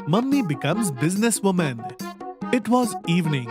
Mummy becomes businesswoman. It was evening,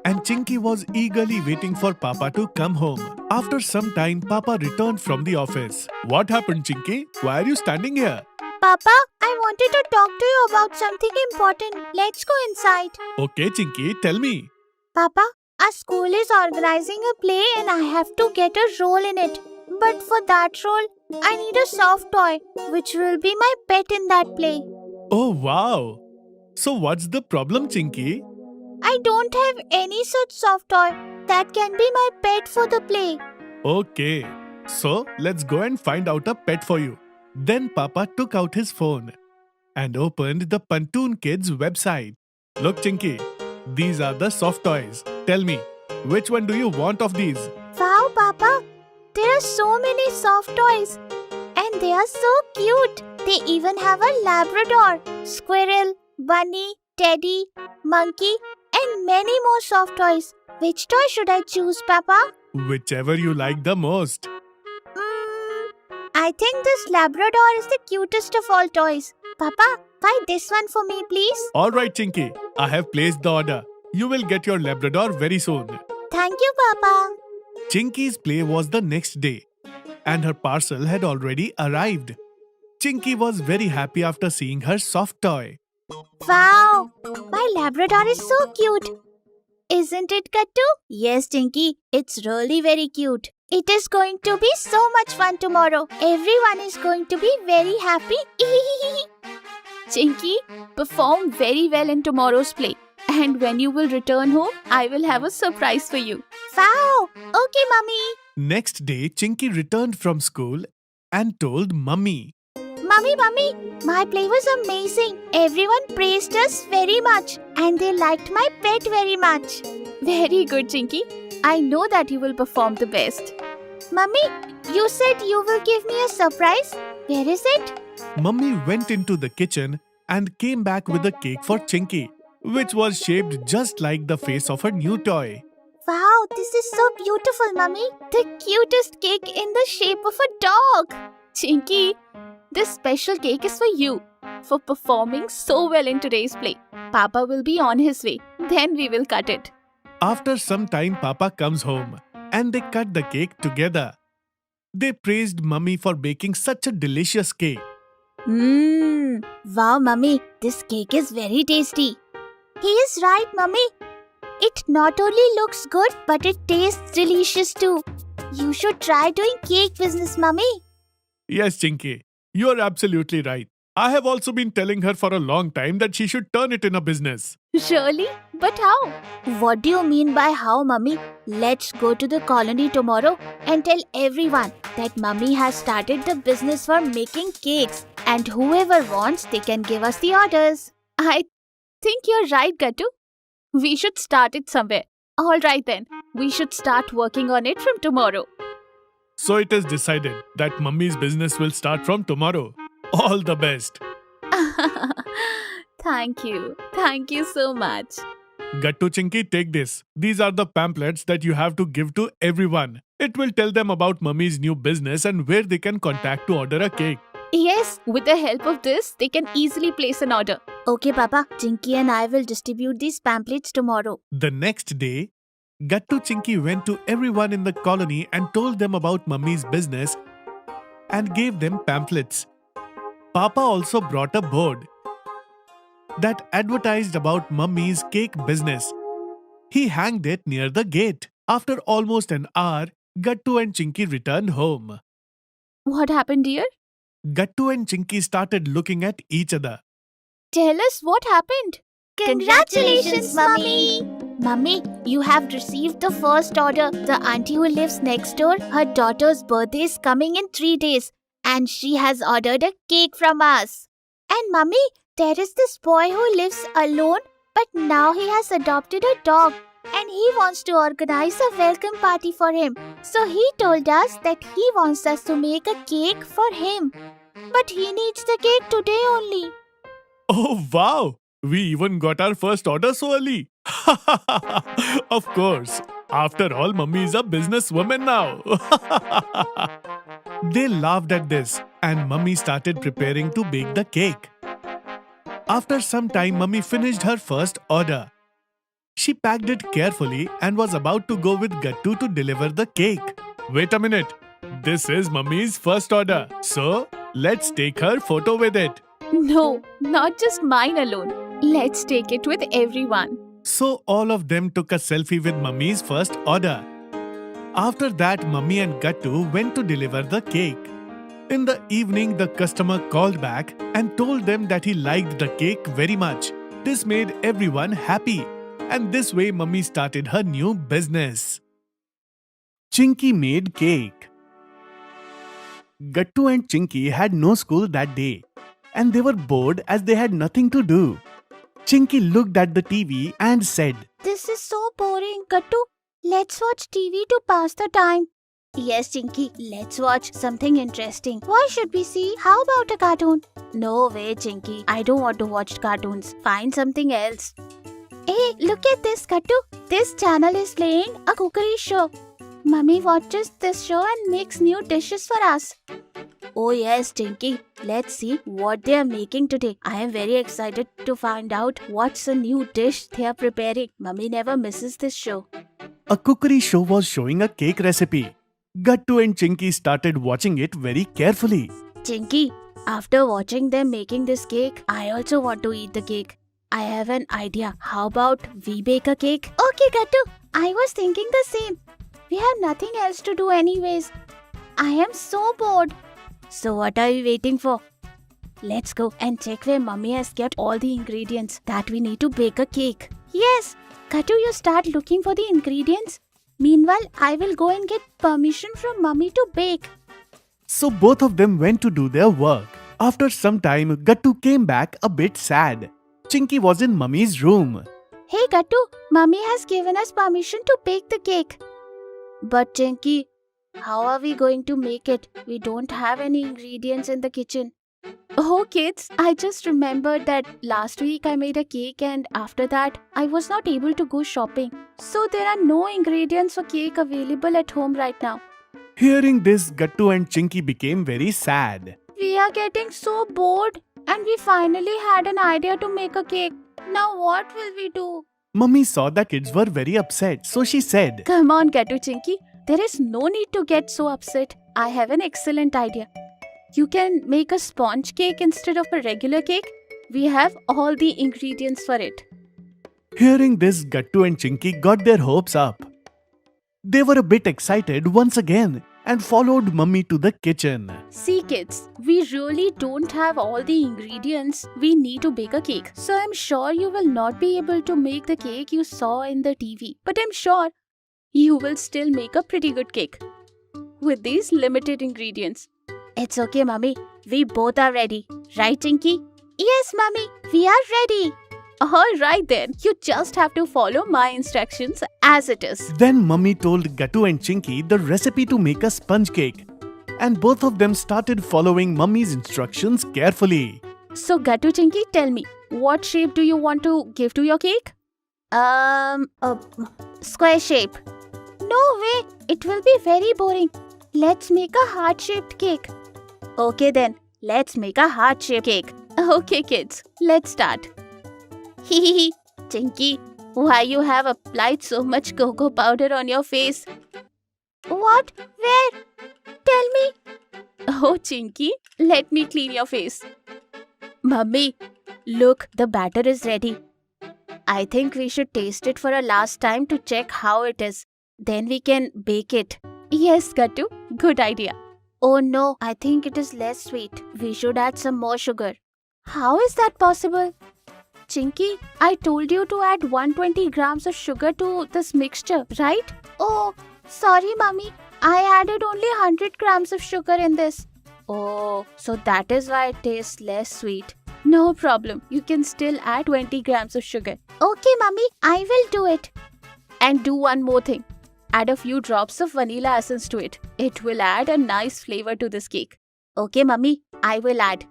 and Chinky was eagerly waiting for Papa to come home. After some time, Papa returned from the office. What happened, Chinky? Why are you standing here? Papa, I wanted to talk to you about something important. Let's go inside. Okay, Chinky, tell me. Papa, our school is organizing a play and I have to get a role in it. But for that role, I need a soft toy, which will be my pet in that play. Oh, wow. So what's the problem, Chinky? I don't have any such soft toy that can be my pet for the play. Okay, so let's go and find out a pet for you. Then Papa took out his phone and opened the Pantoon Kids website. Look, Chinky, these are the soft toys. Tell me, which one do you want of these? Wow, Papa, there are so many soft toys. And they are so cute. They even have a Labrador, squirrel, bunny, teddy, monkey, and many more soft toys. Which toy should I choose, Papa? Whichever you like the most. I think this Labrador is the cutest of all toys. Papa, buy this one for me, please. Alright, Chinky, I have placed the order. You will get your Labrador very soon. Thank you, Papa. Chinky's play was the next day, and her parcel had already arrived. Chinky was very happy after seeing her soft toy. Wow, my Labrador is so cute. Isn't it, Kattu? Yes, Tinky, it's really very cute. It is going to be so much fun tomorrow. Everyone is going to be very happy. Chinky, perform very well in tomorrow's play. And when you will return home, I will have a surprise for you. Wow, okay, Mummy. Next day, Chinky returned from school and told Mummy. Mummy, my play was amazing. Everyone praised us very much and they liked my pet very much. Very good, Chinky. I know that you will perform the best. Mummy, you said you will give me a surprise. Where is it? Mummy went into the kitchen and came back with a cake for Chinky, which was shaped just like the face of her new toy. Wow, this is so beautiful, Mummy. The cutest cake in the shape of a dog. Chinky, this special cake is for you for performing so well in today's play. Papa will be on his way. Then we will cut it. After some time, Papa comes home and they cut the cake together. They praised Mummy for baking such a delicious cake. Wow, Mummy, this cake is very tasty. He is right, Mummy. It not only looks good, but it tastes delicious too. You should try doing cake business, Mummy. Yes, Chinky, you are absolutely right. I have also been telling her for a long time that she should turn it in a business. Surely? But how? What do you mean by how, Mummy? Let's go to the colony tomorrow and tell everyone that Mummy has started the business for making cakes and whoever wants, they can give us the orders. I think you're right, Gattu. We should start it somewhere. Alright then, we should start working on it from tomorrow. So it is decided that Mummy's business will start from tomorrow. All the best. Thank you. Thank you so much. Gattu, Chinky, take this. These are the pamphlets that you have to give to everyone. It will tell them about Mummy's new business and where they can contact to order a cake. Yes, with the help of this, they can easily place an order. Okay, Papa. Chinky and I will distribute these pamphlets tomorrow. The next day, Gattu Chinky went to everyone in the colony and told them about Mummy's business and gave them pamphlets. Papa also brought a board that advertised about Mummy's cake business. He hanged it near the gate. After almost an hour, Gattu and Chinky returned home. What happened, dear? Gattu and Chinky started looking at each other. Tell us what happened. Congratulations, Mummy! Mummy, you have received the first order. The auntie who lives next door, her daughter's birthday is coming in 3 days. And she has ordered a cake from us. And Mummy, there is this boy who lives alone, but now he has adopted a dog. And he wants to organize a welcome party for him. So he told us that he wants us to make a cake for him. But he needs the cake today only. Oh wow! We even got our first order so early. Of course. After all, Mummy is a businesswoman now. They laughed at this and Mummy started preparing to bake the cake. After some time, Mummy finished her first order. She packed it carefully and was about to go with Gattu to deliver the cake. Wait a minute. This is Mummy's first order. So, let's take her photo with it. No, not just mine alone. Let's take it with everyone. So, all of them took a selfie with Mummy's first order. After that, Mummy and Gattu went to deliver the cake. In the evening, the customer called back and told them that he liked the cake very much. This made everyone happy. And this way, Mummy started her new business. Chinky made cake. Gattu and Chinky had no school that day, and they were bored as they had nothing to do. Chinky looked at the TV and said, This is so boring, Gattu. Let's watch TV to pass the time. Yes, Chinky, let's watch something interesting. What should we see? How about a cartoon? No way, Chinky. I don't want to watch cartoons. Find something else. Hey, look at this, Gattu. This channel is playing a cookery show. Mummy watches this show and makes new dishes for us. Oh yes, Chinky. Let's see what they are making today. I am very excited to find out what's a new dish they are preparing. Mummy never misses this show. A cookery show was showing a cake recipe. Gattu and Chinky started watching it very carefully. Chinky, after watching them making this cake, I also want to eat the cake. I have an idea. How about we bake a cake? Okay, Gattu. I was thinking the same. We have nothing else to do anyways. I am so bored. So what are you waiting for? Let's go and check where Mummy has kept all the ingredients that we need to bake a cake. Yes. Gattu, you start looking for the ingredients. Meanwhile, I will go and get permission from Mummy to bake. So both of them went to do their work. After some time, Gattu came back a bit sad. Chinky was in Mummy's room. Hey Gattu, Mummy has given us permission to bake the cake. But Chinky, how are we going to make it? We don't have any ingredients in the kitchen. Oh kids, I just remembered that last week I made a cake and after that I was not able to go shopping. So there are no ingredients for cake available at home right now. Hearing this, Gattu and Chinky became very sad. We are getting so bored and we finally had an idea to make a cake. Now what will we do? Mummy saw the kids were very upset, so she said, Come on Gattu Chinky, there is no need to get so upset. I have an excellent idea. You can make a sponge cake instead of a regular cake. We have all the ingredients for it. Hearing this, Gattu and Chinky got their hopes up. They were a bit excited once again and followed Mummy to the kitchen. See kids, we really don't have all the ingredients we need to bake a cake. So I'm sure you will not be able to make the cake you saw in the TV. But I'm sure you will still make a pretty good cake with these limited ingredients. It's okay, Mummy. We both are ready. Right, Chinky? Yes, Mummy. We are ready. Alright then, you just have to follow my instructions as it is. Then Mummy told Gattu and Chinky the recipe to make a sponge cake. And both of them started following Mummy's instructions carefully. So Gattu Chinky, tell me, what shape do you want to give to your cake? Square shape. No way. It will be very boring. Let's make a heart-shaped cake. Okay then, let's make a heart-shaped cake. Okay kids, let's start. Hehehe. Chinky, why you have applied so much cocoa powder on your face? What? Where? Tell me. Oh Chinky, let me clean your face. Mummy, look, the batter is ready. I think we should taste it for a last time to check how it is. Then we can bake it. Yes Gattu, good idea. Oh no, I think it is less sweet. We should add some more sugar. How is that possible? Chinky, I told you to add 120 grams of sugar to this mixture, right? Oh, sorry Mummy. I added only 100 grams of sugar in this. Oh, so that is why it tastes less sweet. No problem. You can still add 20 grams of sugar. Okay, Mummy. I will do it. And do one more thing. Add a few drops of vanilla essence to it. It will add a nice flavor to this cake. Okay, Mummy. I will add.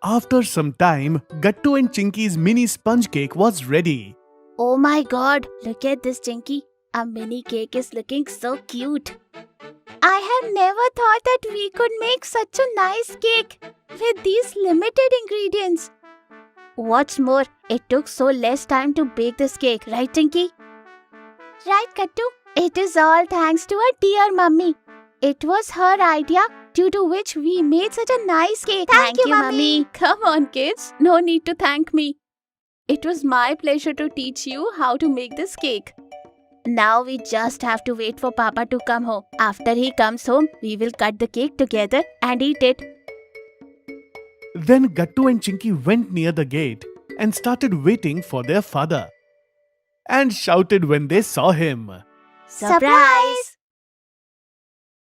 After some time, Gattu and Chinky's mini sponge cake was ready. Oh my god. Look at this, Chinky. Our mini cake is looking so cute. I have never thought that we could make such a nice cake with these limited ingredients. What's more, it took so less time to bake this cake, right, Tinky? Right, Kattu? It is all thanks to our dear mummy. It was her idea, due to which we made such a nice cake. Thank you, mummy. Come on, kids. No need to thank me. It was my pleasure to teach you how to make this cake. Now we just have to wait for Papa to come home. After he comes home, we will cut the cake together and eat it. Then Gattu and Chinky went near the gate and started waiting for their father and shouted when they saw him. Surprise!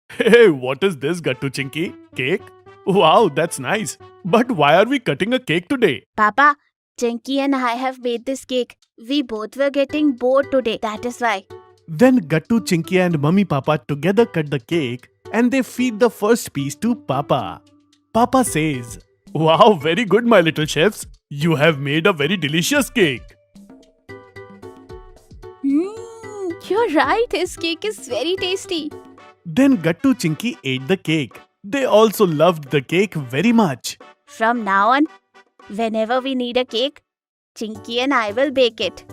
Hey, what is this, Gattu Chinky? Cake? Wow, that's nice. But why are we cutting a cake today? Papa, Chinky and I have made this cake. We both were getting bored today. That is why. Then Gattu, Chinky and Mummy Papa together cut the cake and they feed the first piece to Papa. Papa says, "Wow, very good, my little chefs. You have made a very delicious cake." You're right. His cake is very tasty. Then Gattu, Chinky ate the cake. They also loved the cake very much. From now on, whenever we need a cake, Chinky and I will bake it.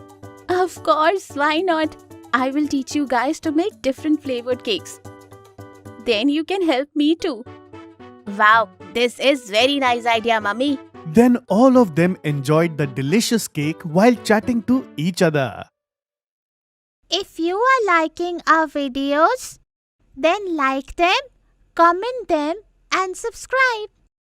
Of course, why not? I will teach you guys to make different flavored cakes. Then you can help me too. Wow, this is very nice idea, Mummy. Then all of them enjoyed the delicious cake while chatting to each other. If you are liking our videos, then like them, comment them and subscribe.